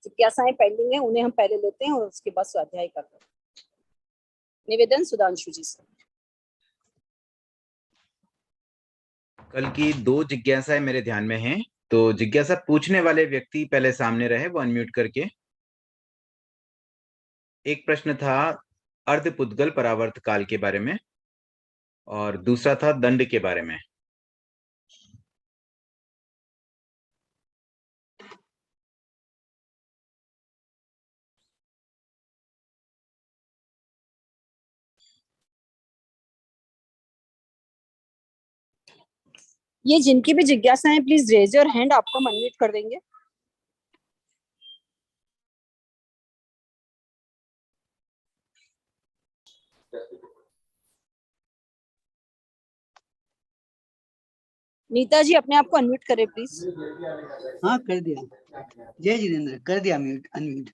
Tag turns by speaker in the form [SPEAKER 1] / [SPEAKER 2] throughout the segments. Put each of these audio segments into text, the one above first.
[SPEAKER 1] जिज्ञासाएं pending है, उन्हें हम पहले लेते हैं और उसके बाद स्वाध्याय करते हैं। निवेदन सुधांशु जी से।
[SPEAKER 2] कल की 2 जिज्ञासाएं मेरे ध्यान में हैं, तो जिज्ञासा पूछने वाले व्यक्ति पहले सामने रहे, वो अनम्यूट करके। एक प्रश्न था अर्धपुद्गल परावर्त काल के बारे में और दूसरा था दंड के बारे में।
[SPEAKER 1] ये जिनकी भी जिज्ञासा है, प्लीज रेज योर हैंड, आपको हम अनम्यूट कर देंगे। नीता जी अपने आप को अनम्यूट करें प्लीज।
[SPEAKER 3] हाँ कर दिया। जय जिनेंद्र, कर दिया म्यूट, अनम्यूट।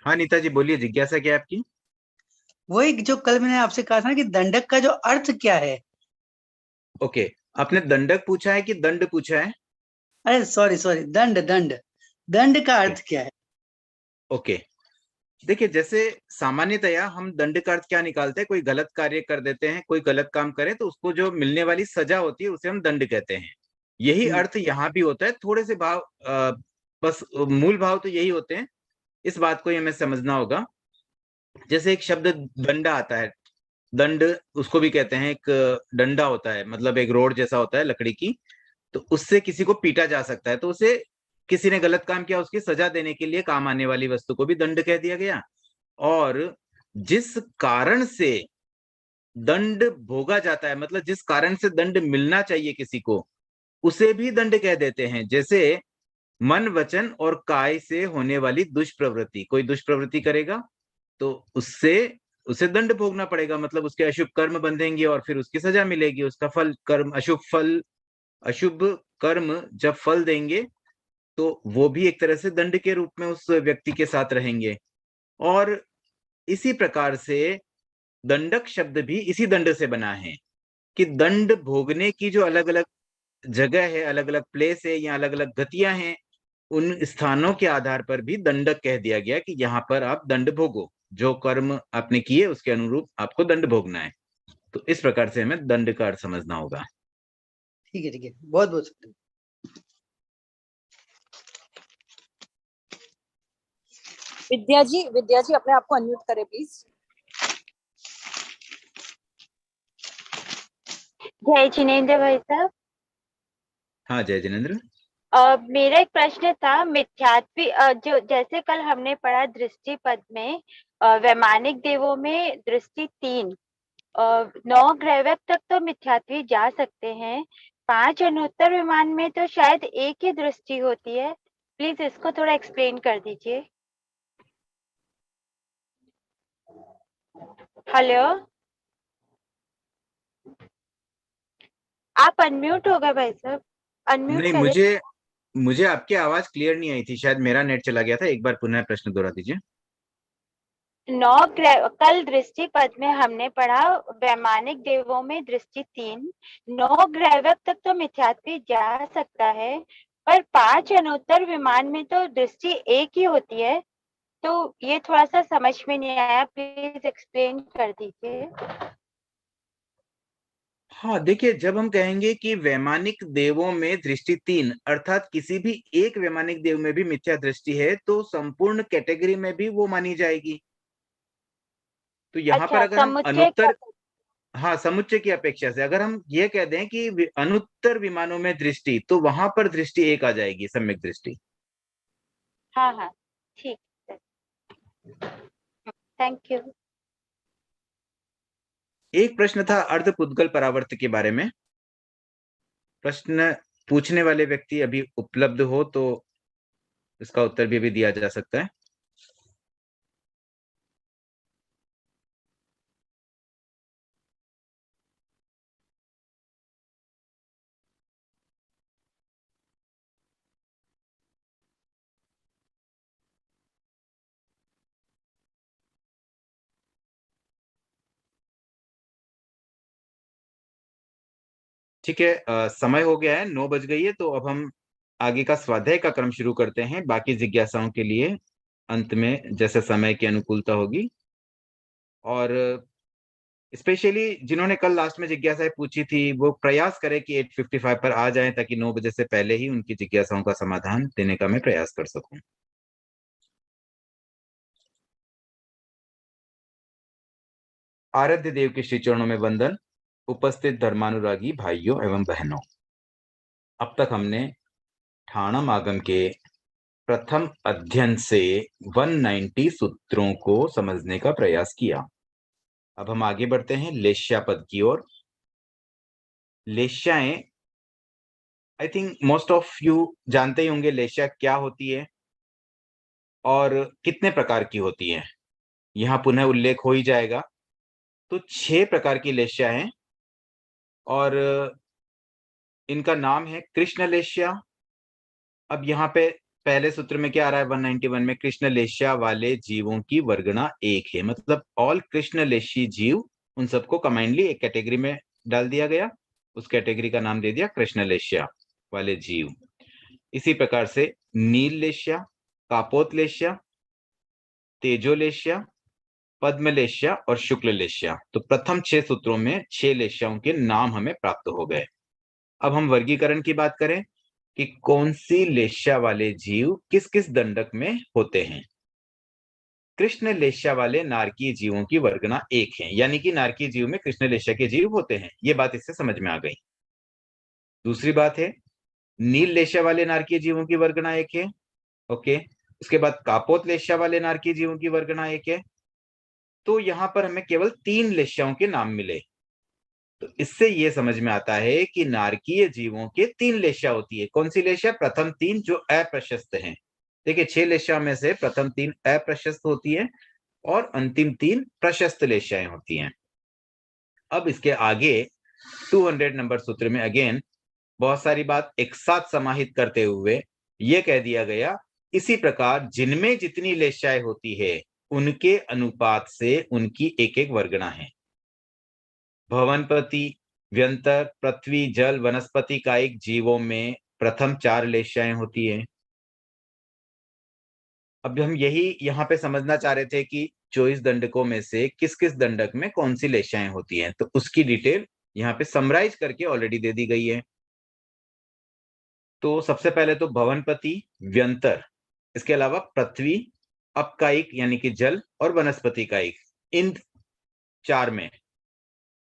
[SPEAKER 2] हाँ नीता जी बोलिए, जिज्ञासा क्या है आपकी?
[SPEAKER 3] वही जो कल मैंने आपसे कहा था ना कि दंडक का जो अर्थ क्या है।
[SPEAKER 2] ओके, आपने दंडक पूछा है कि दंड पूछा है?
[SPEAKER 3] अरे सॉरी सॉरी, दंड दंड दंड का अर्थ क्या है?
[SPEAKER 2] ओके, देखिए जैसे सामान्यतया हम दंड का अर्थ क्या निकालते हैं, कोई गलत कार्य कर देते हैं, कोई गलत काम करे तो उसको जो मिलने वाली सजा होती है उसे हम दंड कहते हैं। यही अर्थ यहाँ भी होता है। थोड़े से भाव बस मूल भाव तो यही होते हैं। इस बात को ही हमें समझना होगा। जैसे एक शब्द दंड आता है, दंड उसको भी कहते हैं, एक डंडा होता है, मतलब एक रोड जैसा होता है लकड़ी की, तो उससे किसी को पीटा जा सकता है। तो उसे किसी ने गलत काम किया, उसकी सजा देने के लिए काम आने वाली वस्तु को भी दंड कह दिया गया। और जिस कारण से दंड भोगा जाता है, मतलब जिस कारण से दंड मिलना चाहिए किसी को, उसे भी दंड कह देते हैं। जैसे मन वचन और काय से होने वाली दुष्प्रवृत्ति, कोई दुष्प्रवृत्ति करेगा तो उससे उसे दंड भोगना पड़ेगा, मतलब उसके अशुभ कर्म बंधेंगे और फिर उसकी सजा मिलेगी। उसका फल कर्म, अशुभ कर्म जब फल देंगे तो वो भी एक तरह से दंड के रूप में उस व्यक्ति के साथ रहेंगे। और इसी प्रकार से दंडक शब्द भी इसी दंड से बना है कि दंड भोगने की जो अलग अलग जगह है, अलग अलग प्लेस है या अलग अलग गतियां हैं, उन स्थानों के आधार पर भी दंडक कह दिया गया कि यहाँ पर आप दंड भोगो, जो कर्म आपने किए उसके अनुरूप आपको दंड भोगना है। तो इस प्रकार से हमें दंड का अर्थ समझना होगा।
[SPEAKER 3] ठीक है ठीक है, बहुत बहुत शुक्रिया।
[SPEAKER 1] विद्या जी अपने आप को अनम्यूट करें प्लीज।
[SPEAKER 4] जय जिनेंद्र भाई साहब।
[SPEAKER 2] हाँ जय जिनेंद्र।
[SPEAKER 4] मेरा एक प्रश्न था, मिथ्यात्वी जो जैसे कल हमने पढ़ा दृष्टि पद में, वैमानिक देवों में दृष्टि 3, 9 ग्रहवक तक तो मिथ्यात्वी जा सकते हैं, 5 अनुत्तर विमान में तो शायद एक ही दृष्टि होती है। प्लीज इसको थोड़ा एक्सप्लेन कर दीजिए। हेलो, आप अनम्यूट हो गए भाई साहब, अनम्यूट
[SPEAKER 2] नहीं,
[SPEAKER 4] करें।
[SPEAKER 2] मुझे आपकी आवाज क्लियर नहीं आई थी, शायद मेरा नेट चला गया था। एक बार पुनः प्रश्न दोहरा दीजिए।
[SPEAKER 4] 9 ग्रह कल दृष्टि पद में हमने पढ़ा, वैमानिक देवों में दृष्टि 3, 9 ग्रहवक तक तो मिथ्यात्वी जा सकता है, पर 5 अनुत्तर विमान में तो दृष्टि एक ही होती है। तो ये थोड़ा सा समझ में नहीं आया, प्लीज एक्सप्लेन कर दीजिए।
[SPEAKER 2] हाँ देखिए, जब हम कहेंगे कि वैमानिक देवों में दृष्टि 3, अर्थात किसी भी एक वैमानिक देव में भी मिथ्या दृष्टि है, तो संपूर्ण कैटेगरी में भी वो मानी जाएगी। तो यहाँ पर
[SPEAKER 4] अच्छा,
[SPEAKER 2] अगर हम
[SPEAKER 4] समुच्चय
[SPEAKER 2] अनुत्तर, हाँ समुच्चय की अपेक्षा से अगर हम ये कह दें कि अनुत्तर विमानों में दृष्टि, तो वहां पर दृष्टि एक आ जाएगी, सम्यक दृष्टि।
[SPEAKER 4] हाँ हाँ ठीक है, थैंक यू।
[SPEAKER 2] एक प्रश्न था अर्धपुद्गल परावर्त के बारे में। प्रश्न पूछने वाले व्यक्ति अभी उपलब्ध हो तो इसका उत्तर भी अभी दिया जा सकता है। ठीक है, समय हो गया है, 9 बज गई है, तो अब हम आगे का स्वाध्याय का क्रम शुरू करते हैं। बाकी जिज्ञासाओं के लिए अंत में जैसे समय की अनुकूलता होगी। और स्पेशली जिन्होंने कल लास्ट में जिज्ञासाएं पूछी थी वो प्रयास करें कि 8:55 पर आ जाएं, ताकि 9 बजे से पहले ही उनकी जिज्ञासाओं का समाधान देने का मैं प्रयास कर सकूं। आराध्य देव के श्री चरणों में वंदन। उपस्थित धर्मानुरागी भाइयों एवं बहनों, अब तक हमने ठाणम आगम के प्रथम अध्ययन से 190 सूत्रों को समझने का प्रयास किया। अब हम आगे बढ़ते हैं लेश्या पद की ओर। लेश्याएं, I think most of you जानते ही होंगे लेश्या क्या होती है और कितने प्रकार की होती है। यहाँ पुनः उल्लेख हो ही जाएगा। तो 6 प्रकार की लेश्या हैं और इनका नाम है कृष्ण लेश्या। अब यहाँ पे पहले सूत्र में क्या आ रहा है 191 में, कृष्ण लेश्या वाले जीवों की वर्गणा एक है, मतलब ऑल कृष्ण लेशी जीव, उन सबको कमांडली एक कैटेगरी में डाल दिया गया। उस कैटेगरी का नाम दे दिया कृष्ण लेश्या वाले जीव। इसी प्रकार से नील लेश्या, कापोत लेश्या, तेजो लेश्या, पद्म लेश्या और शुक्ल लेश्या। तो प्रथम 6 सूत्रों में 6 लेश्याओं के नाम हमें प्राप्त हो गए। अब हम वर्गीकरण की बात करें कि कौन सी लेश्या वाले जीव किस किस दंडक में होते हैं। कृष्ण लेश्या वाले नारकीय जीवों की वर्गणा एक है, यानी कि नारकीय जीव में कृष्ण लेश्या के जीव होते हैं। ये बात इससे समझ में आ गई। दूसरी बात है नील लेश्या वाले नारकीय जीवों की वर्गणा एक है। ओके, उसके बाद कापोत लेश्या वाले नारकीय जीवों की वर्गणा एक है। तो यहां पर हमें केवल 3 लेश्याओं के नाम मिले। तो इससे यह समझ में आता है कि नारकीय जीवों के 3 लेश्या होती है। कौन सी लेश्या? प्रथम 3 जो अप्रशस्त हैं। देखिए 6 लेश्या में से प्रथम 3 अप्रशस्त होती है और अंतिम 3 प्रशस्त लेश्याएं होती हैं। अब इसके आगे 200 नंबर सूत्र में अगेन बहुत सारी बात एक साथ समाहित करते हुए यह कह दिया गया, इसी प्रकार जिनमें जितनी लेश्याएं होती है उनके अनुपात से उनकी एक एक वर्गणा है। भवनपति, व्यंतर, पृथ्वी, जल, वनस्पति कायिक जीवों में प्रथम 4 लेश्याएं होती है। अब हम यही यहाँ पे समझना चाह रहे थे कि 24 दंडकों में से किस किस दंडक में कौन सी लेश्याएं होती हैं, तो उसकी डिटेल यहाँ पे समराइज करके ऑलरेडी दे दी गई है। तो सबसे पहले तो भवनपति, व्यंतर, इसके अलावा पृथ्वी, अपकायिक यानी कि जल और वनस्पति कायिक, इन 4 में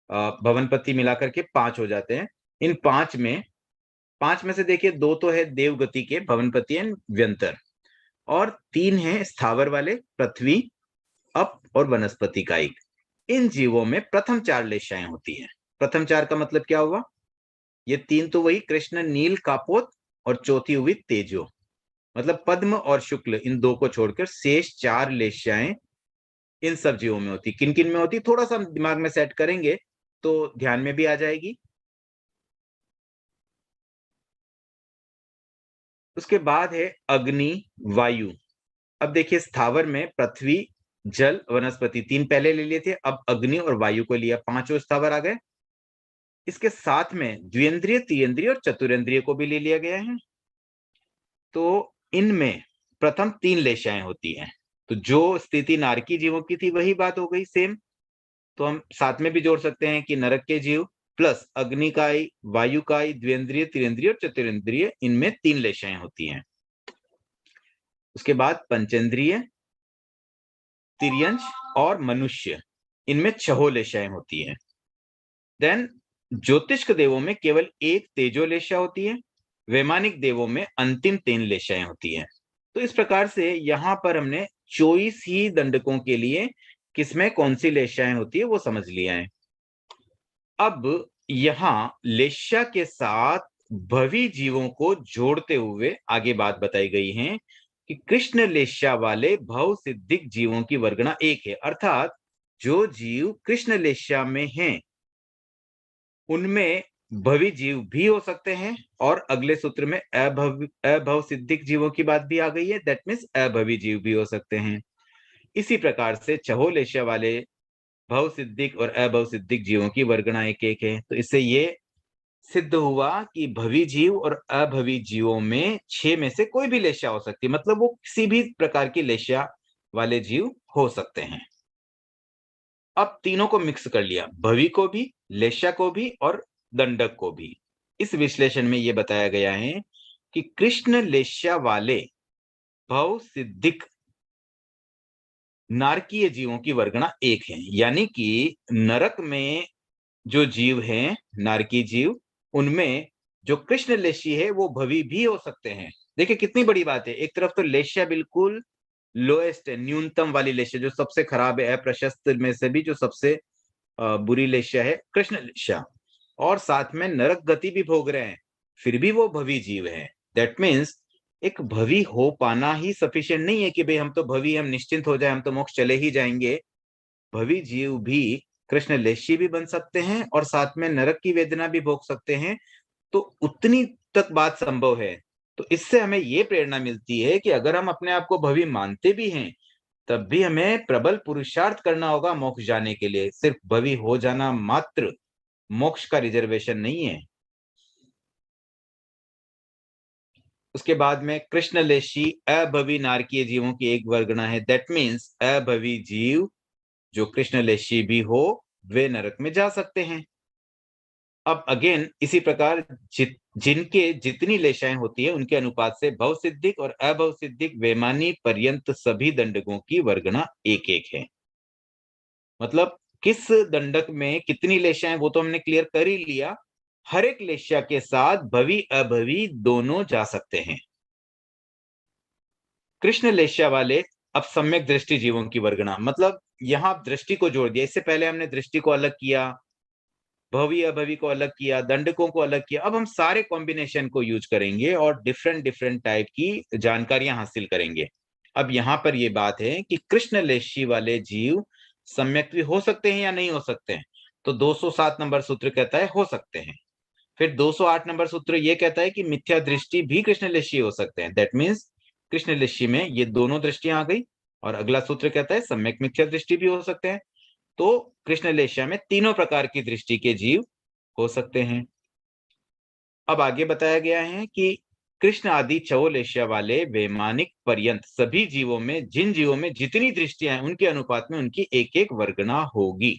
[SPEAKER 2] भवनपति मिलाकर के 5 हो जाते हैं। इन 5 में से देखिए 2 तो है देवगति के भवनपति एंड व्यंतर, और 3 हैं स्थावर वाले पृथ्वी, अप और वनस्पति कायिक। इन जीवों में प्रथम 4 लेश्याएं होती हैं। प्रथम 4 का मतलब क्या हुआ? ये 3 तो वही कृष्ण, नील, कापोत और चौथी हुई तेजो, मतलब पद्म और शुक्ल, इन 2 को छोड़कर शेष 4 लेश्याएं इन सब जीवों में होती। किन किन में होती थोड़ा सा दिमाग में सेट करेंगे तो ध्यान में भी आ जाएगी। उसके बाद है अग्नि, वायु। अब देखिए स्थावर में पृथ्वी, जल, वनस्पति 3 पहले ले लिए थे, अब अग्नि और वायु को लिया, 5 स्थावर आ गए। इसके साथ में द्विन्द्रिय, त्रिन्द्रिय और चतुरेंद्रिय को भी ले लिया गया है। तो इनमें प्रथम 3 लेश्याएं होती हैं। तो जो स्थिति नारकी जीवों की थी वही बात हो गई सेम। तो हम साथ में भी जोड़ सकते हैं कि नरक के जीव प्लस अग्निकाय, वायुकाय, द्विन्द्रिय, त्रिन्द्रिय और चतुरेंद्रिय, इनमें 3 लेश्याएं होती हैं। उसके बाद पंचेंद्रिय, तिर्यंश और मनुष्य, इनमें 6 लेश्याएं होती हैं। देन ज्योतिष्क देवों में केवल 1 तेजो लेश्या होती है। वैमानिक देवों में अंतिम 3 लेश्याएं होती हैं। तो इस प्रकार से यहां पर हमने 24 ही दंडकों के लिए किसमें कौन सी लेश्याएं होती है वो समझ लिया है। अब यहां लेश्या के साथ भवी जीवों को जोड़ते हुए आगे बात बताई गई है कि कृष्ण लेश्या वाले भव सिद्धिक जीवों की वर्गणा एक है, अर्थात जो जीव कृष्ण लेश्या में हैं उनमें भवी जीव भी हो सकते हैं, और अगले सूत्र में अभव सिद्धिक जीवों की बात भी आ गई है, दैट मीन्स अभवी जीव भी हो सकते हैं। इसी प्रकार से 6 लेश्या वाले भव सिद्धिक और अभव सिद्धिक जीवों की वर्गणा एक एक है। तो इससे ये सिद्ध हुआ कि भवी जीव और अभवी जीवों में 6 में से कोई भी लेशा हो सकती है, मतलब वो किसी भी प्रकार की लेशा वाले जीव हो सकते हैं। अब तीनों को मिक्स कर लिया, भवी को भी, लेशा को भी और दंडक को भी। इस विश्लेषण में ये बताया गया है कि कृष्ण लेशा वाले भव सिद्धिक नारकीय जीवों की वर्गणा 1 है, यानी कि नरक में जो जीव हैं, नारकी जीव, उनमें जो कृष्ण लेशी है वो भवी भी हो सकते हैं। देखिए कितनी बड़ी बात है, एक तरफ तो लेशा बिल्कुल लोएस्ट है, न्यूनतम वाली लेशा जो सबसे खराब है, अप्रशस्त में से भी जो सबसे बुरी लेशा है कृष्ण लेशा, और साथ में नरक गति भी भोग रहे हैं, फिर भी वो भवी जीव है। दैट मीन्स एक भवी हो पाना ही सफिशिएंट नहीं है कि भाई हम तो भवी, हम निश्चिंत हो जाए, हम तो मोक्ष चले ही जाएंगे। भवी जीव भी कृष्ण लेशी भी बन सकते हैं और साथ में नरक की वेदना भी भोग सकते हैं, तो उतनी तक बात संभव है। तो इससे हमें ये प्रेरणा मिलती है कि अगर हम अपने आप को भवी मानते भी हैं, तब भी हमें प्रबल पुरुषार्थ करना होगा मोक्ष जाने के लिए। सिर्फ भवी हो जाना मात्र मोक्ष का रिजर्वेशन नहीं है। उसके बाद में कृष्णलेशी अभवी नारकीय जीवों की एक वर्गणा है। दैट मीन्स अभवी जीव जो कृष्णलेशी भी हो वे नरक में जा सकते हैं। अब अगेन इसी प्रकार जिनके जितनी लेशाएं होती है उनके अनुपात से भव सिद्धिक और अभव सिद्धिक वैमानी पर्यंत सभी दंडकों की वर्गणा 1-1 है। मतलब किस दंडक में कितनी लेशाएं वो तो हमने क्लियर कर ही लिया। हर एक लेशा के साथ भवी अभवी दोनों जा सकते हैं। कृष्ण लेशा वाले अब सम्यक दृष्टि जीवों की वर्गणा, मतलब यहां दृष्टि को जोड़ दिया। इससे पहले हमने दृष्टि को अलग किया, भवी अभवी को अलग किया, दंडकों को अलग किया। अब हम सारे कॉम्बिनेशन को यूज करेंगे और डिफरेंट डिफरेंट टाइप की जानकारियां हासिल करेंगे। अब यहाँ पर यह बात है कि कृष्ण लेशी वाले जीव सम्यक भी हो सकते हैं या नहीं हो सकते हैं। तो 207 नंबर सूत्र कहता है हो सकते हैं। फिर 208 नंबर सूत्र ये कहता है कि मिथ्या दृष्टि भी कृष्ण लेशी हो सकते हैं। दैट मीन्स कृष्ण लेशी में ये दोनों दृष्टियां आ गई। और अगला सूत्र कहता है सम्यक मिथ्या दृष्टि भी हो सकते हैं। तो कृष्ण लेशा में तीनों प्रकार की दृष्टि के जीव हो सकते हैं। अब आगे बताया गया है कि कृष्ण आदि चौलेशा वाले वैमानिक पर्यंत सभी जीवों में, जिन जीवों में जितनी दृष्टियां हैं उनके अनुपात में उनकी एक एक वर्गणा होगी।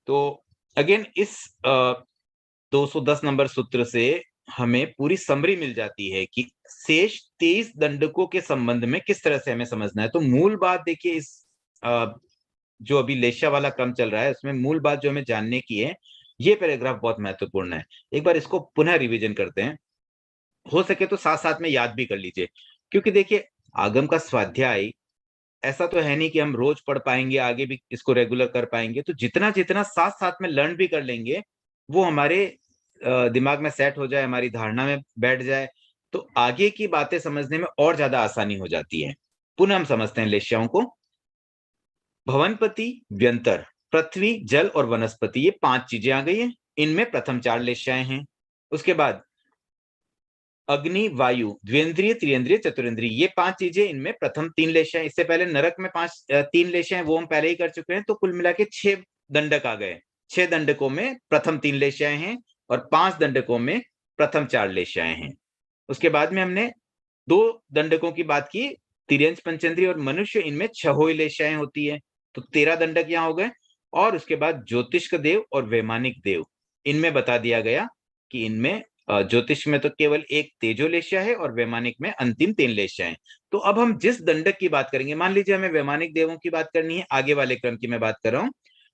[SPEAKER 2] तो अगेन इस 210 नंबर सूत्र से हमें पूरी समरी मिल जाती है कि शेष 23 दंडकों के संबंध में किस तरह से हमें समझना है। तो मूल बात देखिए, इस जो अभी लेशा वाला क्रम चल रहा है उसमें मूल बात जो हमें जानने की है, ये पैराग्राफ बहुत महत्वपूर्ण है। एक बार इसको पुनः रिवीजन करते हैं, हो सके तो साथ साथ में याद भी कर लीजिए, क्योंकि देखिए आगम का स्वाध्याय ऐसा तो है नहीं कि हम रोज पढ़ पाएंगे, आगे भी इसको रेगुलर कर पाएंगे। तो जितना जितना साथ साथ में लर्न भी कर लेंगे वो हमारे दिमाग में सेट हो जाए, हमारी धारणा में बैठ जाए, तो आगे की बातें समझने में और ज्यादा आसानी हो जाती है। पुनः हम समझते हैं लेश्याओं को। भवनपति, व्यंतर, पृथ्वी, जल और वनस्पति, ये 5 चीजें आ गई हैं। इनमें प्रथम 4 लेश्याएं हैं। उसके बाद अग्नि, वायु, द्विंद्रिय, त्रियंद्रिय, चतुरेंद्रिय, ये 5 चीजें, इनमें प्रथम 3 लेशाएं। इससे पहले नरक में 3 लेशाएं, वो हम पहले ही कर चुके हैं। तो कुल मिला के 6 दंडक आ गए। 6 दंडकों में प्रथम 3 लेशाएं हैं और 5 दंडकों में प्रथम 4 लेशाएं हैं। उसके बाद में हमने 2 दंडकों की बात की, तिर्यंच, पंचेंद्रिय और मनुष्य, इनमें 6 लेशाएं होती है। तो 13 दंडक यहाँ हो गए। और उसके बाद ज्योतिष्क देव और वैमानिक देव, इनमें बता दिया गया कि इनमें ज्योतिष में तो केवल एक तेजो लेशा है और वैमानिक में अंतिम 3 लेशा है। तो अब हम जिस दंडक की बात करेंगे, मान लीजिए हमें वैमानिक देवों की बात करनी है, आगे वाले क्रम की मैं बात कर रहा हूं,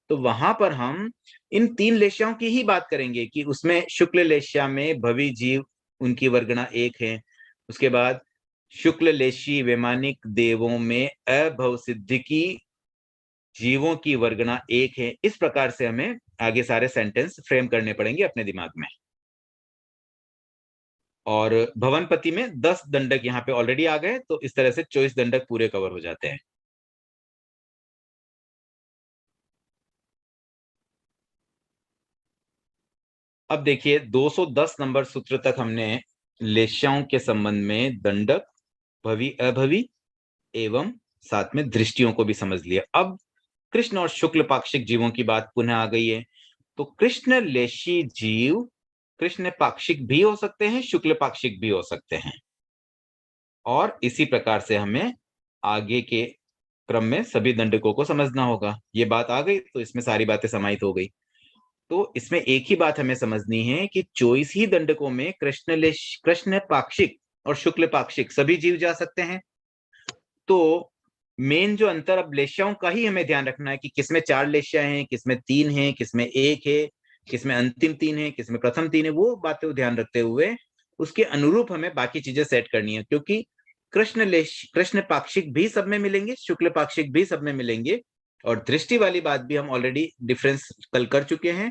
[SPEAKER 2] तो वहां पर हम इन 3 लेशाओं की ही बात करेंगे कि उसमें शुक्ल लेशा में भवी जीव, उनकी वर्गणा 1 है। उसके बाद शुक्ल लेशी वैमानिक देवों में अभव सिद्धिकी जीवों की वर्गणा 1 है। इस प्रकार से हमें आगे सारे सेंटेंस फ्रेम करने पड़ेंगे अपने दिमाग में। और भवनपति में 10 दंडक यहाँ पे ऑलरेडी आ गए, तो इस तरह से 24 दंडक पूरे कवर हो जाते हैं। अब देखिए 210 नंबर सूत्र तक हमने लेशाओं के संबंध में दंडक, भवी अभवी एवं साथ में दृष्टियों को भी समझ लिया। अब कृष्ण और शुक्ल पाक्षिक जीवों की बात पुनः आ गई है। तो कृष्ण लेशी जीव कृष्ण पाक्षिक भी हो सकते हैं, शुक्ल पाक्षिक भी हो सकते हैं। और इसी प्रकार से हमें आगे के क्रम में सभी दंडकों को समझना होगा। ये बात आ गई तो इसमें सारी बातें समाहित हो गई। तो इसमें एक ही बात हमें समझनी है कि 24 ही दंडकों में कृष्ण पाक्षिक और शुक्ल पाक्षिक सभी जीव जा सकते हैं। तो मेन जो अंतर, अब लेश्याओं का ही हमें ध्यान रखना है कि किसमें 4 लेश्या हैं, किसमें 3 हैं, किसमें 1 है, किसमें अंतिम 3 है, किसमें प्रथम 3 है। वो बातें को ध्यान रखते हुए उसके अनुरूप हमें बाकी चीजें सेट करनी है, क्योंकि कृष्ण पाक्षिक भी सब में मिलेंगे, शुक्ल पाक्षिक भी सब में मिलेंगे। और दृष्टि वाली बात भी हम ऑलरेडी डिफरेंस कल कर चुके हैं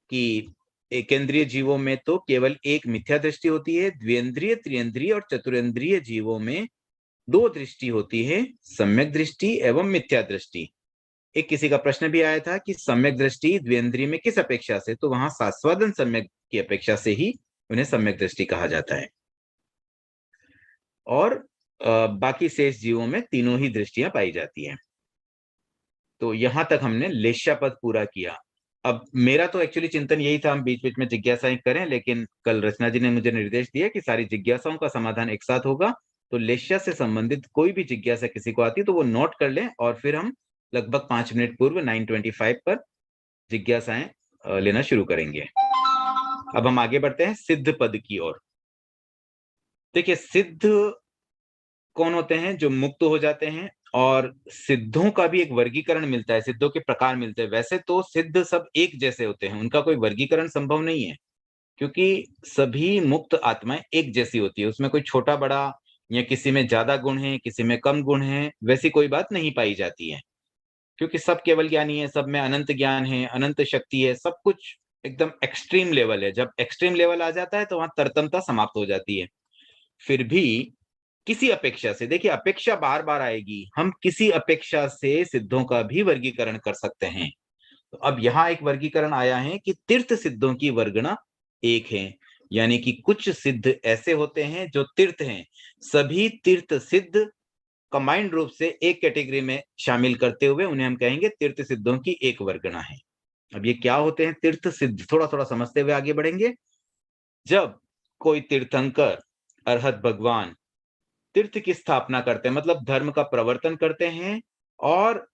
[SPEAKER 2] कि एकेंद्रिय जीवों में तो केवल एक मिथ्या दृष्टि होती है, द्विएंद्रिय, त्रिएंद्रिय और चतुरेंद्रिय जीवों में 2 दृष्टि होती है, सम्यक दृष्टि एवं मिथ्या दृष्टि। एक किसी का प्रश्न भी आया था कि सम्यक दृष्टि द्विएंद्रिय में किस अपेक्षा से, तो वहां सास्वादन सम्यक की अपेक्षा से ही उन्हें सम्यक दृष्टि कहा जाता है। और बाकी शेष जीवों में तीनों ही दृष्टियां पाई जाती हैं। तो यहां तक हमने लेश्या पद पूरा किया। अब मेरा तो एक्चुअली चिंतन यही था हम बीच बीच में जिज्ञासाएं करें, लेकिन कल रचना जी ने मुझे निर्देश दिया कि सारी जिज्ञासाओं का समाधान एक साथ होगा। तो लेश्या से संबंधित कोई भी जिज्ञासा किसी को आती तो वो नोट कर लें, और फिर हम लगभग 5 मिनट पूर्व 9:25 पर जिज्ञासाएं लेना शुरू करेंगे। अब हम आगे बढ़ते हैं सिद्ध पद की ओर। देखिए, सिद्ध कौन होते हैं? जो मुक्त हो जाते हैं। और सिद्धों का भी एक वर्गीकरण मिलता है, सिद्धों के प्रकार मिलते हैं। वैसे तो सिद्ध सब एक जैसे होते हैं, उनका कोई वर्गीकरण संभव नहीं है, क्योंकि सभी मुक्त आत्माएं एक जैसी होती है। उसमें कोई छोटा बड़ा या किसी में ज्यादा गुण है, किसी में कम गुण है, वैसी कोई बात नहीं पाई जाती है, क्योंकि सब केवल ज्ञानी है, सब में अनंत ज्ञान है, अनंत शक्ति है, सब कुछ एकदम एक्सट्रीम लेवल है। जब एक्सट्रीम लेवल आ जाता है तो वहां तरतमता समाप्त हो जाती है। फिर भी किसी अपेक्षा से, देखिए अपेक्षा बार बार आएगी, हम किसी अपेक्षा से सिद्धों का भी वर्गीकरण कर सकते हैं। तो अब यहाँ एक वर्गीकरण आया है कि तीर्थ सिद्धों की वर्गणा एक है, यानी कि कुछ सिद्ध ऐसे होते हैं जो तीर्थ हैं। सभी तीर्थ सिद्ध कंबाइंड रूप से एक कैटेगरी में शामिल करते हुए उन्हें हम कहेंगे तीर्थ सिद्धों की एक वर्गणा है। अब ये क्या होते हैं तीर्थ सिद्ध, थोड़ा थोड़ा समझते हुए आगे बढ़ेंगे। जब कोई तीर्थंकर अरहत भगवान तीर्थ की स्थापना करते हैं, मतलब धर्म का प्रवर्तन करते हैं, और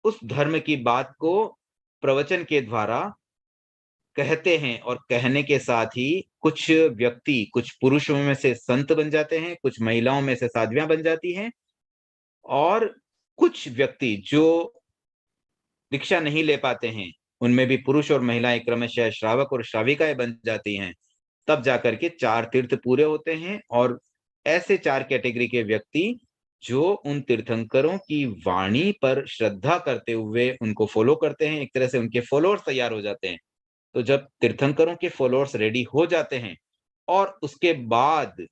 [SPEAKER 2] उस धर्म की बात को प्रवचन के द्वारा कहते हैं, और कहने के साथ ही कुछ व्यक्ति, कुछ पुरुषों में से संत बन जाते हैं, कुछ महिलाओं में से साध्वियां बन जाती हैं, और कुछ व्यक्ति जो दीक्षा नहीं ले पाते हैं, उनमें भी पुरुष और महिलाएं क्रमशः श्रावक और श्राविकाएं बन जाती हैं। तब जाकर के 4 तीर्थ पूरे होते हैं। और ऐसे 4 कैटेगरी के व्यक्ति जो उन तीर्थंकरों की वाणी पर श्रद्धा करते हुए उनको फॉलो करते हैं, एक तरह से उनके फॉलोअर्स तैयार हो जाते हैं। तो जब तीर्थंकरों के फॉलोअर्स रेडी हो जाते हैं और उसके बाद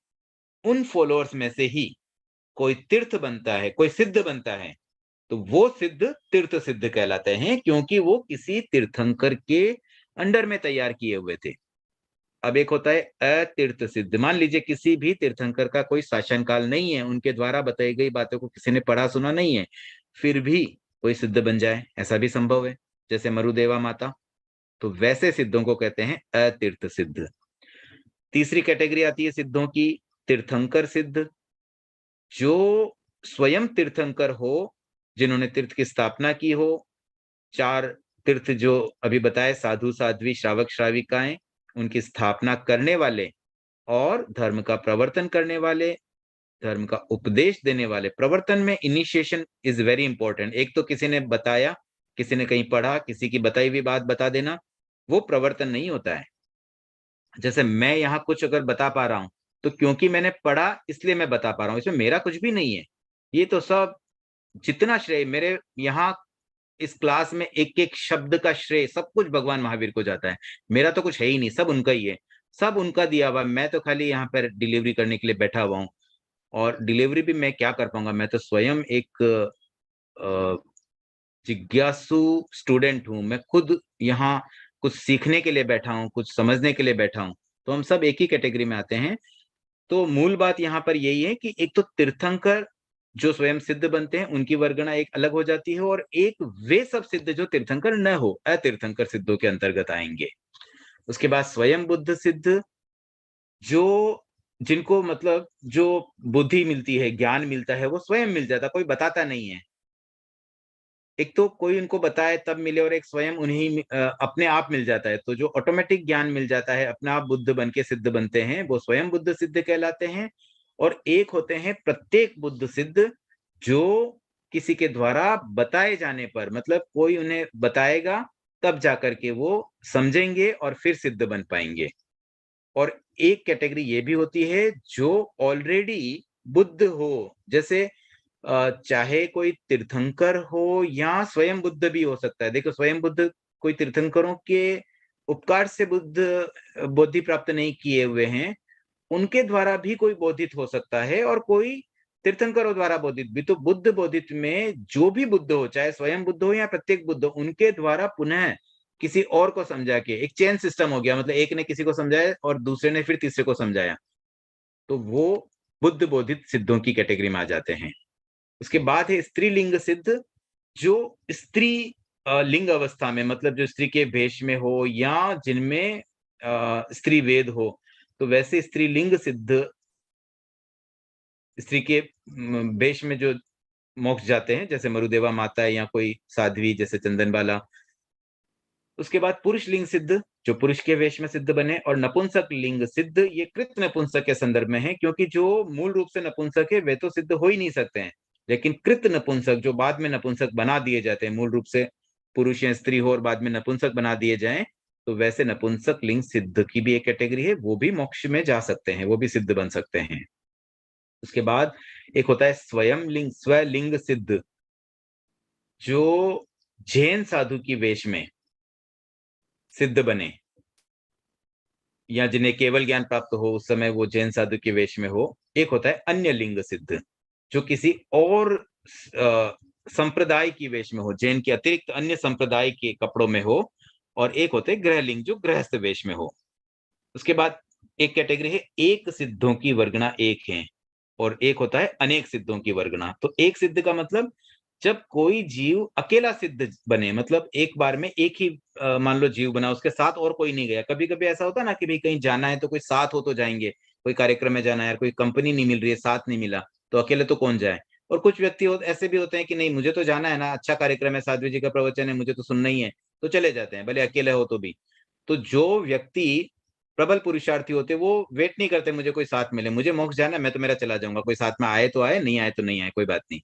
[SPEAKER 2] उन फॉलोअर्स में से ही कोई तीर्थ बनता है, कोई सिद्ध बनता है, तो वो सिद्ध तीर्थ सिद्ध कहलाते हैं, क्योंकि वो किसी तीर्थंकर के अंडर में तैयार किए हुए थे। अब एक होता है अतीर्थ सिद्ध। मान लीजिए किसी भी तीर्थंकर का कोई शासनकाल नहीं है, उनके द्वारा बताई गई बातों को किसी ने पढ़ा सुना नहीं है, फिर भी कोई सिद्ध बन जाए, ऐसा भी संभव है, जैसे मरुदेवा माता। तो वैसे सिद्धों को कहते हैं अतीर्थ सिद्ध। तीसरी कैटेगरी आती है सिद्धों की, तीर्थंकर सिद्ध, जो स्वयं तीर्थंकर हो, जिन्होंने तीर्थ की स्थापना की हो। 4 तीर्थ जो अभी बताए, साधु साध्वी श्रावक श्राविकाएं, उनकी स्थापना करने वाले और धर्म का प्रवर्तन करने वाले, धर्म का उपदेश देने वाले। प्रवर्तन में इनिशिएशन इज वेरी इंपॉर्टेंट। एक तो किसी ने बताया, किसी ने कहीं पढ़ा, किसी की बताई हुई बात बता देना, वो प्रवर्तन नहीं होता है। जैसे मैं यहाँ कुछ अगर बता पा रहा हूं तो क्योंकि मैंने पढ़ा इसलिए मैं बता पा रहा हूं, इसमें मेरा कुछ भी नहीं है। ये तो सब जितना श्रेय मेरे यहाँ इस क्लास में एक एक शब्द का श्रेय सब कुछ भगवान महावीर को जाता है। मेरा तो कुछ है ही नहीं, सब उनका ही है, सब उनका दिया हुआ। मैं तो खाली यहाँ पर डिलीवरी करने के लिए बैठा हुआ हूँ, और डिलीवरी भी मैं क्या कर पाऊंगा? मैं तो स्वयं एक जिज्ञासु स्टूडेंट हूँ। मैं खुद यहाँ कुछ सीखने के लिए बैठा हूँ, कुछ समझने के लिए बैठा हूँ। तो हम सब एक ही कैटेगरी में आते हैं। तो मूल बात यहाँ पर यही है कि एक तो तीर्थंकर जो स्वयं सिद्ध बनते हैं उनकी वर्गणा एक अलग हो जाती है, और एक वे सब सिद्ध जो तीर्थंकर न हो, अतीर्थंकर सिद्धों के अंतर्गत आएंगे। उसके बाद स्वयं बुद्ध सिद्ध, जो जिनको मतलब जो बुद्धि मिलती है, ज्ञान मिलता है, वो स्वयं मिल जाता, कोई बताता नहीं है। एक तो कोई उनको बताए तब मिले, और एक स्वयं उन्हीं अपने आप मिल जाता है। तो जो ऑटोमेटिक ज्ञान मिल जाता है, अपने आप बुद्ध बन के सिद्ध बनते हैं, वो स्वयं बुद्ध सिद्ध कहलाते हैं। और एक होते हैं प्रत्येक बुद्ध सिद्ध, जो किसी के द्वारा बताए जाने पर, मतलब कोई उन्हें बताएगा तब जाकर के वो समझेंगे और फिर सिद्ध बन पाएंगे। और एक कैटेगरी ये भी होती है जो ऑलरेडी बुद्ध हो, जैसे चाहे कोई तीर्थंकर हो या स्वयं बुद्ध भी हो सकता है। देखो, स्वयं बुद्ध कोई तीर्थंकरों के उपकार से बुद्ध बोधि प्राप्त नहीं किए हुए हैं, उनके द्वारा भी कोई बोधित हो सकता है, और कोई तीर्थंकरों द्वारा बोधित भी। तो बुद्ध बोधित में जो भी बुद्ध हो, चाहे स्वयं बुद्ध हो या प्रत्येक बुद्ध हो, उनके द्वारा पुनः किसी और को समझा के, एक चेन सिस्टम हो गया, मतलब एक ने किसी को समझाया और दूसरे ने फिर तीसरे को समझाया, तो वो बुद्ध बोधित सिद्धों की कैटेगरी में आ जाते हैं। उसके बाद है स्त्रीलिंग सिद्ध, जो स्त्री लिंग अवस्था में, मतलब जो स्त्री के भेष में हो या जिनमें स्त्री वेद हो, तो वैसे स्त्रीलिंग सिद्ध, स्त्री के भेष में जो मोक्ष जाते हैं, जैसे मरुदेवा माता है या कोई साध्वी जैसे चंदनबाला। उसके बाद पुरुष लिंग सिद्ध, जो पुरुष के वेश में सिद्ध बने। और नपुंसक लिंग सिद्ध, ये कृत नपुंसक के संदर्भ में है, क्योंकि जो मूल रूप से नपुंसक है वे तो सिद्ध हो ही नहीं सकते हैं, लेकिन कृत नपुंसक, जो बाद में नपुंसक बना दिए जाते हैं, मूल रूप से पुरुष या स्त्री हो और बाद में नपुंसक बना दिए जाएं, तो वैसे नपुंसक लिंग सिद्ध की भी एक कैटेगरी है, वो भी मोक्ष में जा सकते हैं, वो भी सिद्ध बन सकते हैं। उसके बाद एक होता है स्वलिंग सिद्ध, जो जैन साधु की वेश में सिद्ध बने, या जिन्हें केवल ज्ञान प्राप्त हो उस समय वो जैन साधु के वेश में हो। एक होता है अन्य लिंग सिद्ध, जो किसी और संप्रदाय की वेश में हो, जैन के अतिरिक्त अन्य संप्रदाय के कपड़ों में हो। और एक होते हैं गृह लिंग, जो गृहस्थ वेश में हो। उसके बाद एक कैटेगरी है एक सिद्धों की वर्गणा एक है, और एक होता है अनेक सिद्धों की वर्गणा। तो एक सिद्ध का मतलब जब कोई जीव अकेला सिद्ध बने, मतलब एक बार में एक ही मान लो जीव बना, उसके साथ और कोई नहीं गया। कभी कभी ऐसा होता है ना कि भाई कहीं जाना है तो कोई साथ हो तो जाएंगे, कोई कार्यक्रम में जाना है, कोई कंपनी नहीं मिल रही है, साथ नहीं मिला, तो अकेले तो कौन जाए। और कुछ व्यक्ति ऐसे भी होते हैं कि नहीं, मुझे तो जाना है ना, अच्छा कार्यक्रम है, साध्वी जी का प्रवचन है, मुझे तो सुनना ही है, तो चले जाते हैं, भले अकेले हो तो भी। तो जो व्यक्ति प्रबल पुरुषार्थी होते, वो वेट नहीं करते मुझे कोई साथ मिले, मुझे मोक्ष जाना है, मैं तो मेरा चला जाऊंगा, कोई साथ में आए तो आए, नहीं आए तो नहीं आए, कोई बात नहीं।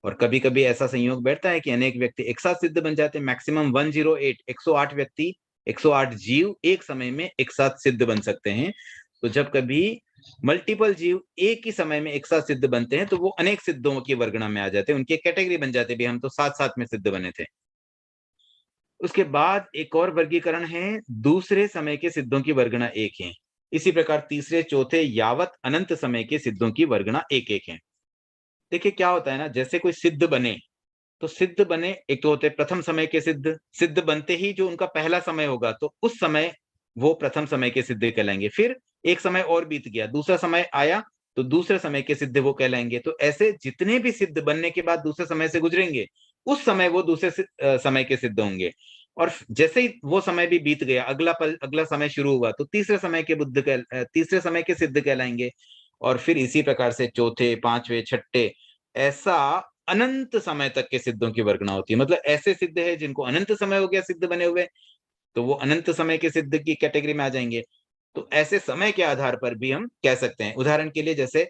[SPEAKER 2] और कभी कभी ऐसा संयोग बैठता है कि अनेक व्यक्ति एक साथ सिद्ध बन जाते हैं। मैक्सिमम 108 108 व्यक्ति, 108 जीव एक समय में एक साथ सिद्ध बन सकते हैं। तो जब कभी मल्टीपल जीव एक ही समय में एक साथ सिद्ध बनते हैं, तो वो अनेक सिद्धों की वर्गणा में आ जाते हैं, उनकी कैटेगरी बन जाते हैं, हम तो साथ साथ में सिद्ध बने थे। उसके बाद एक और वर्गीकरण है, दूसरे समय के सिद्धों की वर्गणा एक है। इसी प्रकार तीसरे चौथे यावत अनंत समय के सिद्धों की वर्गणा एक एक है। देखिए क्या होता है ना, जैसे कोई सिद्ध बने, तो सिद्ध बने, एक तो होते प्रथम समय के सिद्ध, सिद्ध बनते ही जो उनका पहला समय होगा, तो उस समय वो प्रथम समय के सिद्ध कहलाएंगे। फिर एक समय और बीत गया, दूसरा समय आया, तो दूसरे समय के सिद्ध वो कहलाएंगे। तो ऐसे जितने भी सिद्ध बनने के बाद दूसरे समय से गुजरेंगे, उस समय वो दूसरे समय के सिद्ध होंगे। और जैसे ही वो समय भी बीत गया, अगला समय शुरू हुआ, तो तीसरे समय के सिद्ध कहलाएंगे। और फिर इसी प्रकार से चौथे, पांचवे, छठे, ऐसा अनंत समय तक के सिद्धों की वर्गणा होती है। मतलब ऐसे सिद्ध है जिनको अनंत समय हो गया सिद्ध बने हुए, तो वो अनंत समय के सिद्ध की कैटेगरी में आ जाएंगे। तो ऐसे समय के आधार पर भी हम कह सकते हैं, उदाहरण के लिए जैसे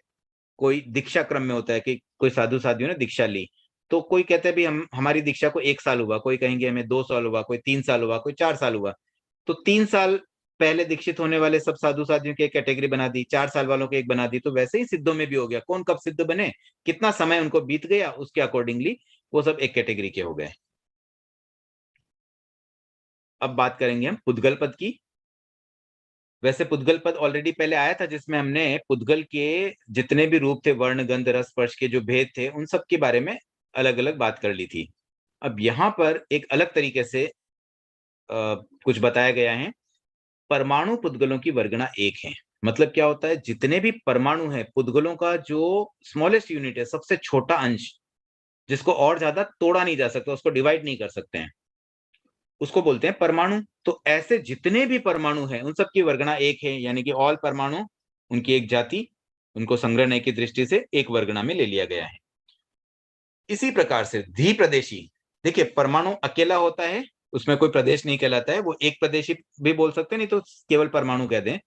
[SPEAKER 2] कोई दीक्षा क्रम में होता है कि कोई साधु साधियों ने दीक्षा ली, तो कोई कहते हैं भी हमारी दीक्षा को 1 साल हुआ, कोई कहेंगे हमें 2 साल हुआ, कोई 3 साल हुआ, कोई 4 साल हुआ। तो 3 साल पहले दीक्षित होने वाले सब साधु साधियों की एक कैटेगरी बना दी, 4 साल वालों की एक बना दी। तो वैसे ही सिद्धों में भी हो गया, कौन कब सिद्ध बने, कितना समय उनको बीत गया, उसके अकॉर्डिंगली वो सब एक कैटेगरी के हो गए। अब बात करेंगे हम पुद्गल पद की। वैसे पुद्गल पद ऑलरेडी पहले आया था, जिसमें हमने पुद्गल के जितने भी रूप थे, वर्ण, गंध, रस, स्पर्श के जो भेद थे, उन सब के बारे में अलग अलग बात कर ली थी। अब यहाँ पर एक अलग तरीके से कुछ बताया गया है। परमाणु पुद्गलों की वर्गणा एक है, मतलब क्या होता है, जितने भी परमाणु है पुद्गलों का, जो स्मॉलेस्ट यूनिट है, सबसे छोटा अंश, जिसको और ज्यादा तोड़ा नहीं जा सकता, उसको डिवाइड नहीं कर सकते हैं, उसको बोलते हैं परमाणु। तो ऐसे जितने भी परमाणु हैं उन सब की वर्गणा एक है, यानी कि ऑल परमाणु, उनकी एक जाति, उनको संग्रहण की दृष्टि से एक वर्गणा में ले लिया गया है। इसी प्रकार से द्विप्रदेशी, देखिए परमाणु अकेला होता है, उसमें कोई प्रदेश नहीं कहलाता है, वो एक प्रदेशी भी बोल सकते हैं, नहीं तो केवल परमाणु कह दें।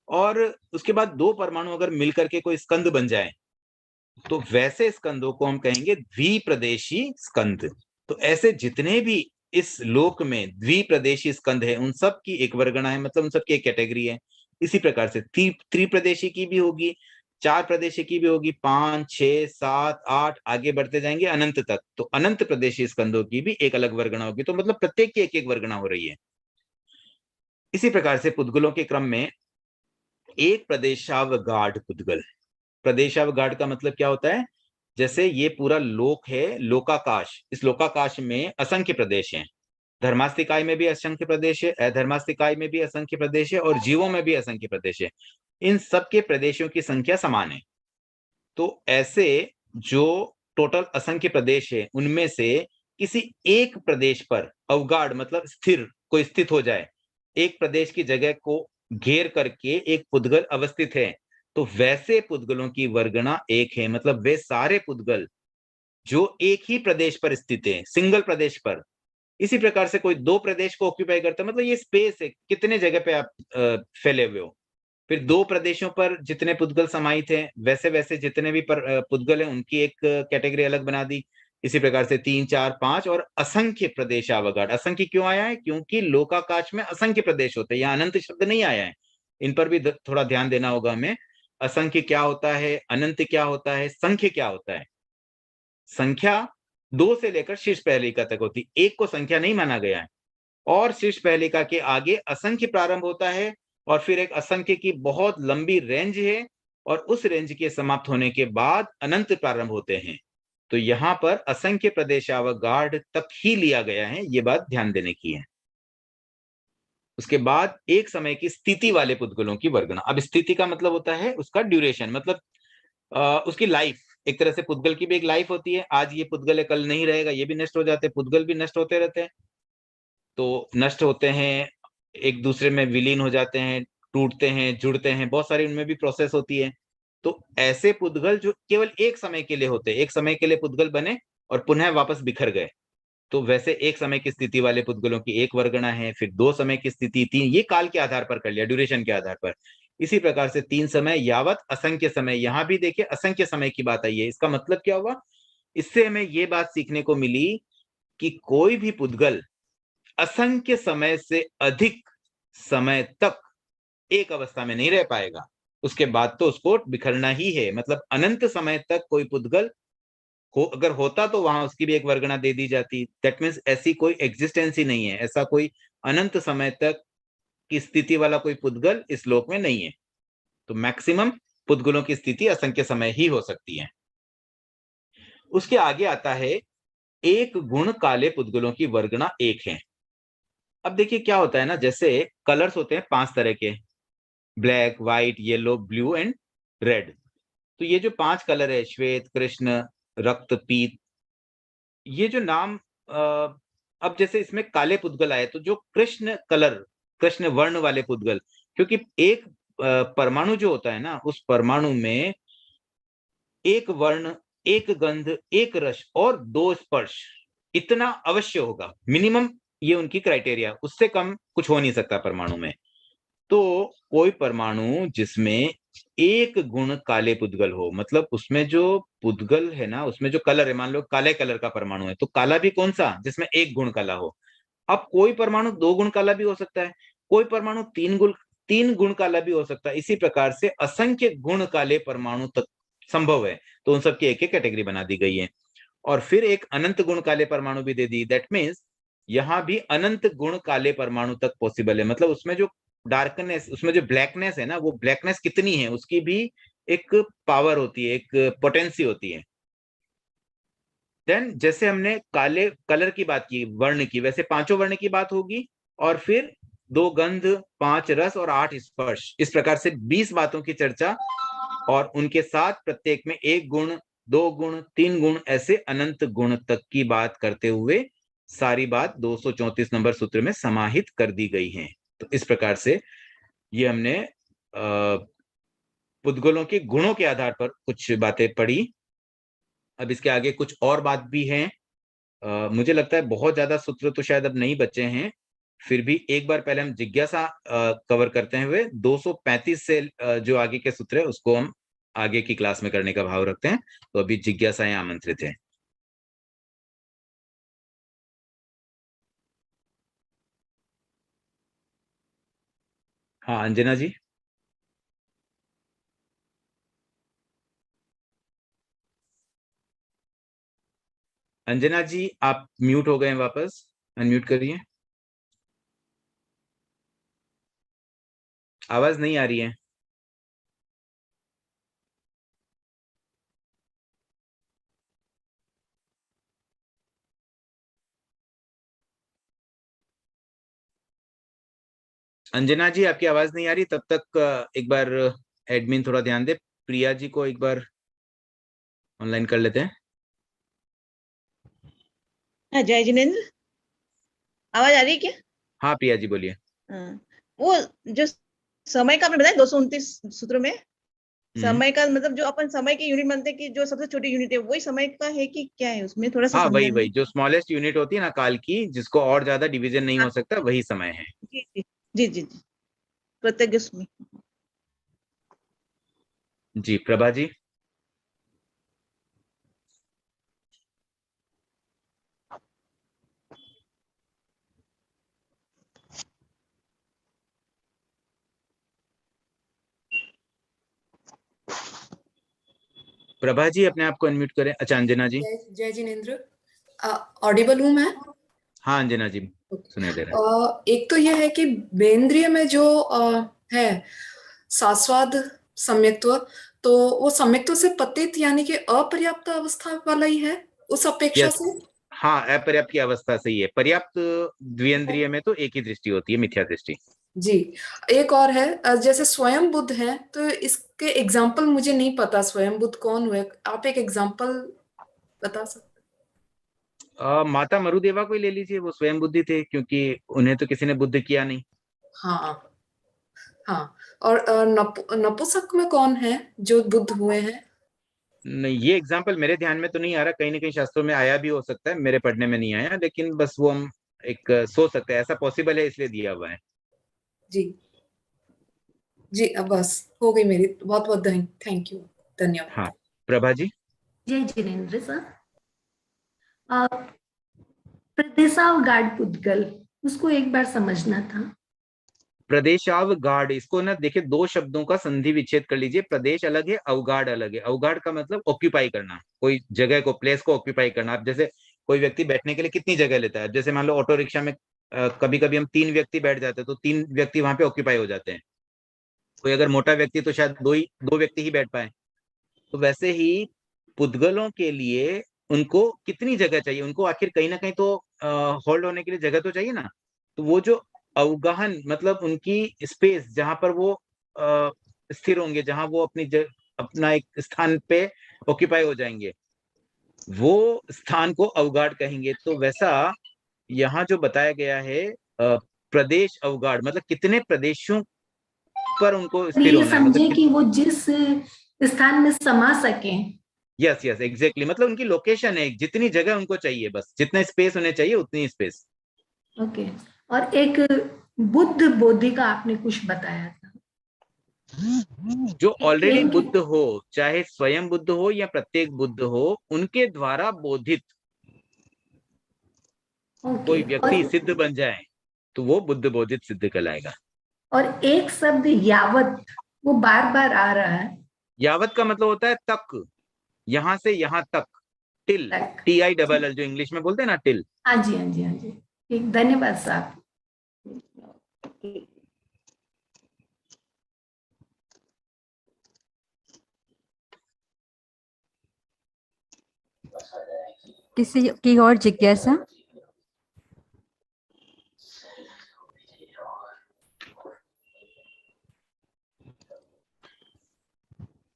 [SPEAKER 2] और उसके बाद दो परमाणु अगर मिलकर के कोई स्कंद बन जाए, तो वैसे स्कंदों को हम कहेंगे द्विप्रदेशी स्कंद। तो ऐसे जितने भी इस लोक में द्विप्रदेशी स्कंद है, उन सब की एक वर्गणा है, मतलब उन सब की एक कैटेगरी है। इसी प्रकार से त्रिप्रदेशी की भी होगी, चार प्रदेशी की भी होगी, 5, 6, 7, 8, आगे बढ़ते जाएंगे अनंत तक। तो अनंत प्रदेशी स्कंदों की भी एक अलग वर्गणा होगी, तो मतलब प्रत्येक की एक एक वर्गणा हो रही है। इसी प्रकार से पुद्गलों के क्रम में एक प्रदेशावगाढ़ पुद्गल। प्रदेशावगाढ़ का मतलब क्या होता है, जैसे ये पूरा लोक है, लोकाकाश, इस लोकाकाश में असंख्य प्रदेश हैं। धर्मास्तिकाय में भी असंख्य प्रदेश है, अधर्मास्तिकाय में भी असंख्य प्रदेश है, और जीवों में भी असंख्य प्रदेश है। इन सबके प्रदेशों की संख्या समान है। तो ऐसे जो टोटल असंख्य प्रदेश है, उनमें से किसी एक प्रदेश पर अवगाढ़ मतलब स्थिर, कोई स्थित हो जाए, एक प्रदेश की जगह को घेर करके एक पुद्गल अवस्थित है, तो वैसे पुद्गलों की वर्गणा एक है। मतलब वे सारे पुद्गल जो एक ही प्रदेश पर स्थित है, सिंगल प्रदेश पर। इसी प्रकार से कोई दो प्रदेश को ऑक्यूपाई करता है, मतलब ये स्पेस है, कितने जगह पे आप फैले हुए हो। फिर दो प्रदेशों पर जितने पुद्गल समाहित हैं, वैसे वैसे जितने भी पुद्गल हैं उनकी एक कैटेगरी अलग बना दी। इसी प्रकार से 3, 4, 5 और असंख्य प्रदेशावगाढ़। असंख्य क्यों आया है, क्योंकि लोकाकाश में असंख्य प्रदेश होते हैं, यहाँ अनंत शब्द नहीं आया है। इन पर भी थोड़ा ध्यान देना होगा हमें। असंख्य क्या होता है, अनंत क्या होता है, संख्य क्या होता है। संख्या 2 से लेकर शीर्ष पहलिका तक होती, एक को संख्या नहीं माना गया है। और शीर्ष पहलिका के आगे असंख्य प्रारंभ होता है, और फिर एक असंख्य की बहुत लंबी रेंज है, और उस रेंज के समाप्त होने के बाद अनंत प्रारंभ होते हैं। तो यहाँ पर असंख्य प्रदेशावगाढ़ तक ही लिया गया है, ये बात ध्यान देने की है। उसके बाद एक समय की स्थिति वाले पुद्गलों की वर्गणा। अब स्थिति का मतलब होता है उसका ड्यूरेशन, मतलब उसकी लाइफ। एक तरह से पुद्गल की भी एक लाइफ होती है, आज ये पुद्गल है कल नहीं रहेगा, ये भी नष्ट हो जाते हैं, पुद्गल भी नष्ट होते रहते हैं। तो नष्ट होते हैं, एक दूसरे में विलीन हो जाते हैं, टूटते हैं, जुड़ते हैं, बहुत सारी उनमें भी प्रोसेस होती है। तो ऐसे पुद्गल जो केवल एक समय के लिए होते हैं, एक समय के लिए पुद्गल बने और पुनः वापस बिखर गए, तो वैसे एक समय की स्थिति वाले पुद्गलों की एक वर्गणा है। फिर 2 समय की स्थिति, 3, ये काल के आधार पर कर लिया, ड्यूरेशन के आधार पर। इसी प्रकार से 3 समय यावत असंख्य समय, यहां भी देखिए असंख्य समय की बात आई है। इसका मतलब क्या हुआ, इससे हमें ये बात सीखने को मिली कि कोई भी पुद्गल असंख्य समय से अधिक समय तक एक अवस्था में नहीं रह पाएगा, उसके बाद तो उसको बिखरना ही है। मतलब अनंत समय तक कोई पुद्गल हो अगर होता तो वहां उसकी भी एक वर्गणा दे दी जाती। दैट मीन्स ऐसी कोई एग्जिस्टेंस ही नहीं है, ऐसा कोई अनंत समय तक की स्थिति वाला कोई पुद्गल इस लोक में नहीं है। तो मैक्सिमम पुद्गलों की स्थिति असंख्य समय ही हो सकती है। उसके आगे आता है एक गुण काले पुद्गलों की वर्गणा एक है। अब देखिए क्या होता है ना, जैसे कलर्स होते हैं 5 तरह के, black, white, yellow, blue and red. तो ये जो 5 कलर है, श्वेत, कृष्ण, रक्त, पीत, ये जो नाम अब जैसे इसमें काले पुद्गल आए, तो जो कृष्ण कलर, कृष्ण वर्ण वाले पुद्गल, क्योंकि एक परमाणु जो होता है ना, उस परमाणु में एक वर्ण, एक गंध, एक रस और 2 स्पर्श, इतना अवश्य होगा मिनिमम। ये उनकी क्राइटेरिया, उससे कम कुछ हो नहीं सकता परमाणु में। तो कोई परमाणु जिसमें एक गुण काले पुद्गल हो, मतलब उसमें जो पुद्गल है ना, उसमें जो कलर है, मान लो काले कलर का परमाणु है, तो काला भी कौन सा, जिसमें एक गुण काला हो। अब कोई परमाणु 2 गुण काला भी हो सकता है, कोई परमाणु 3 गुण काला भी हो सकता है। इसी प्रकार से असंख्य गुण काले परमाणु तक संभव है। तो उन सबकी एक एक कैटेगरी बना दी गई है। और फिर एक अनंत गुण काले परमाणु भी दे दी। दैट मीन्स यहां भी अनंत गुण काले परमाणु तक पॉसिबल है। मतलब उसमें जो डार्कनेस, उसमें जो ब्लैकनेस है ना, वो ब्लैकनेस कितनी है उसकी भी एक पावर होती है, एक पोटेंसी होती है। देन जैसे हमने काले कलर की बात की, वर्ण की, वैसे 5 वर्ण की बात होगी। और फिर 2 गंध, 5 रस और 8 स्पर्श, इस प्रकार से 20 बातों की चर्चा, और उनके साथ प्रत्येक में 1 गुण, 2 गुण, 3 गुण, ऐसे अनंत गुण तक की बात करते हुए सारी बात 234 नंबर सूत्र में समाहित कर दी गई है। तो इस प्रकार से ये हमने पुद्गलों के गुणों के आधार पर कुछ बातें पढ़ी। अब इसके आगे कुछ और बात भी है। मुझे लगता है बहुत ज्यादा सूत्र तो शायद अब नहीं बचे हैं, फिर भी एक बार पहले हम जिज्ञासा कवर करते हुए 235 से जो आगे के सूत्र है उसको हम आगे की क्लास में करने का भाव रखते हैं। तो अभी जिज्ञासाएं आमंत्रित है। हाँ अंजना जी। अंजना जी आप म्यूट हो गए हैं, वापस अनम्यूट करिए, आवाज नहीं आ रही है। अंजना जी आपकी आवाज नहीं आ रही, तब तक एक बार एडमिन थोड़ा ध्यान दे, प्रिया जी को एक बार ऑनलाइन कर लेते हैं।
[SPEAKER 5] हाँ जय जिनेन्द्र, आवाज आ रही है क्या?
[SPEAKER 2] हाँ प्रिया जी बोलिए।
[SPEAKER 5] हाँ, वो जो समय का आपने बताया 229 सूत्र में, समय का मतलब जो अपन समय की यूनिट मानते हैं कि जो सबसे छोटी यूनिट है वही समय का है कि क्या है, उसमें थोड़ा सा
[SPEAKER 2] हाँ
[SPEAKER 5] समझा
[SPEAKER 2] वही
[SPEAKER 5] नहीं।
[SPEAKER 2] जो स्मॉलेस्ट यूनिट होती है ना काल की, जिसको और ज्यादा डिवीजन नहीं हो सकता, वही समय है।
[SPEAKER 5] जी जी जी जी जी, प्रत्येक उसमें।
[SPEAKER 2] जी प्रभा जी। प्रभा जी अपने आप को अनम्यूट करें। अच्छा अंजना जी।
[SPEAKER 6] जय जिनेन्द्र, ऑडिबल हूँ मैं?
[SPEAKER 2] हाँ अंजना जी सुनाई दे रहा है।
[SPEAKER 6] एक तो यह है कि बेंद्रिय में जो है सास्वाद सम्यक्त्व, तो वो सम्यक्त्व से पतित यानी कि अपर्याप्त अवस्था वाला ही है उस अपेक्षा
[SPEAKER 2] यस,
[SPEAKER 6] से।
[SPEAKER 2] हाँ अपर्याप्त की अवस्था सही है। पर्याप्त द्विन्द्रिय में तो एक ही दृष्टि होती है, मिथ्या दृष्टि।
[SPEAKER 6] जी, एक और है जैसे स्वयं बुद्ध है, तो इसके एग्जाम्पल मुझे नहीं पता स्वयं बुद्ध कौन हुए, आप एक एग्जाम्पल बता सकते?
[SPEAKER 2] माता मरुदेवा को ही ले लीजिए, वो स्वयं बुद्धि थे, क्योंकि उन्हें तो किसी ने बुद्ध किया नहीं।
[SPEAKER 6] हाँ हाँ, और नपुंसक में कौन है जो बुद्ध हुए हैं?
[SPEAKER 2] नहीं ये एग्जाम्पल मेरे ध्यान में तो नहीं आ रहा, कहीं ना कहीं शास्त्रों में आया भी हो सकता है, मेरे पढ़ने में नहीं आया, लेकिन बस वो हम एक सोच सकते हैं, ऐसा पॉसिबल है इसलिए दिया हुआ है।
[SPEAKER 6] जी जी, अब बस हो गई मेरी, बहुत बहुत थैंक यू, धन्यवाद।
[SPEAKER 2] हाँ प्रभा जी।
[SPEAKER 7] जय जिनेन्द्र सर, प्रदेशावगाढ़ पुद्गल, उसको एक बार समझना था।
[SPEAKER 2] प्रदेशावगाढ़, इसको ना देखिए 2 शब्दों का संधि विच्छेद कर लीजिए। प्रदेश अलग है, अवगाढ़ अलग है। अवगाढ़ का मतलब ऑक्यूपाई करना, कोई जगह को, प्लेस को ऑक्यूपाई करना। अब जैसे कोई व्यक्ति बैठने के लिए कितनी जगह लेता है, जैसे मान लो ऑटो रिक्शा में कभी कभी हम 3 व्यक्ति बैठ जाते हैं, तो 3 व्यक्ति वहां पे ऑक्यूपाई हो जाते हैं। कोई अगर मोटा व्यक्ति तो शायद 2 व्यक्ति ही बैठ पाए। तो वैसे ही पुद्गलों के लिए उनको कितनी जगह चाहिए, उनको आखिर कहीं ना कहीं तो होल्ड होने के लिए जगह तो चाहिए ना। तो वो जो अवगाहन मतलब उनकी स्पेस, जहां पर वो स्थिर होंगे, जहां वो अपना एक स्थान पे ऑक्यूपाई हो जाएंगे, वो स्थान को अवगाढ़ कहेंगे। तो वैसा यहाँ जो बताया गया है प्रदेश अवगाढ़, मतलब कितने प्रदेशों पर उनको स्थिर
[SPEAKER 7] ये
[SPEAKER 2] होना है,
[SPEAKER 7] समझे
[SPEAKER 2] मतलब
[SPEAKER 7] कि वो जिस स्थान में समा सके।
[SPEAKER 2] यस यस एग्जैक्टली, मतलब उनकी लोकेशन है, जितनी जगह उनको चाहिए, बस जितना स्पेस उन्हें चाहिए उतनी स्पेस।
[SPEAKER 7] ओके, और एक बुद्ध बोधि का आपने कुछ बताया था,
[SPEAKER 2] जो ऑलरेडी
[SPEAKER 7] एक
[SPEAKER 2] बुद्ध हो, चाहे स्वयं बुद्ध हो या प्रत्येक बुद्ध हो, उनके द्वारा बोधित
[SPEAKER 7] ओके,
[SPEAKER 2] कोई व्यक्ति सिद्ध बन जाए तो वो बुद्ध बोधित सिद्ध कहलाएगा।
[SPEAKER 7] और एक शब्द यावत, वो बार बार आ रहा है।
[SPEAKER 2] यावत का मतलब होता है तक, यहां से यहां तक, टिल,
[SPEAKER 7] तक।
[SPEAKER 2] TILL जो इंग्लिश में बोलते हैं ना, टिल।
[SPEAKER 7] हाँ जी हाँ जी हाँ जी, ठीक, धन्यवाद साहब।
[SPEAKER 8] किसी की और जिज्ञासा?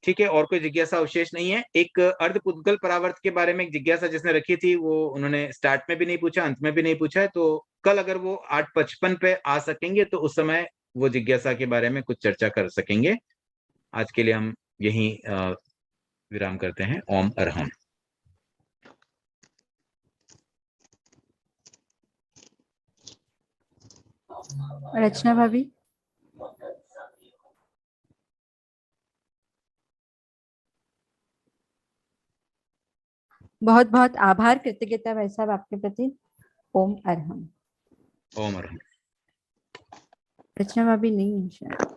[SPEAKER 2] ठीक है, और कोई जिज्ञासा अवशेष नहीं है। एक अर्ध पुद्गल परावर्त के बारे में एक जिज्ञासा जिसने रखी थी, वो उन्होंने स्टार्ट में भी नहीं पूछा, अंत में भी नहीं पूछा है, तो कल अगर वो 8:55 पे आ सकेंगे तो उस समय वो जिज्ञासा के बारे में कुछ चर्चा कर सकेंगे। आज के लिए हम यहीं विराम करते हैं। ओम अरहम।
[SPEAKER 8] रचना भाभी, बहुत बहुत आभार, कृतज्ञता भाई साहब आपके प्रति। ओम अरहम।
[SPEAKER 2] ओम अरहम।
[SPEAKER 8] रचना भाभी नहीं है शायद।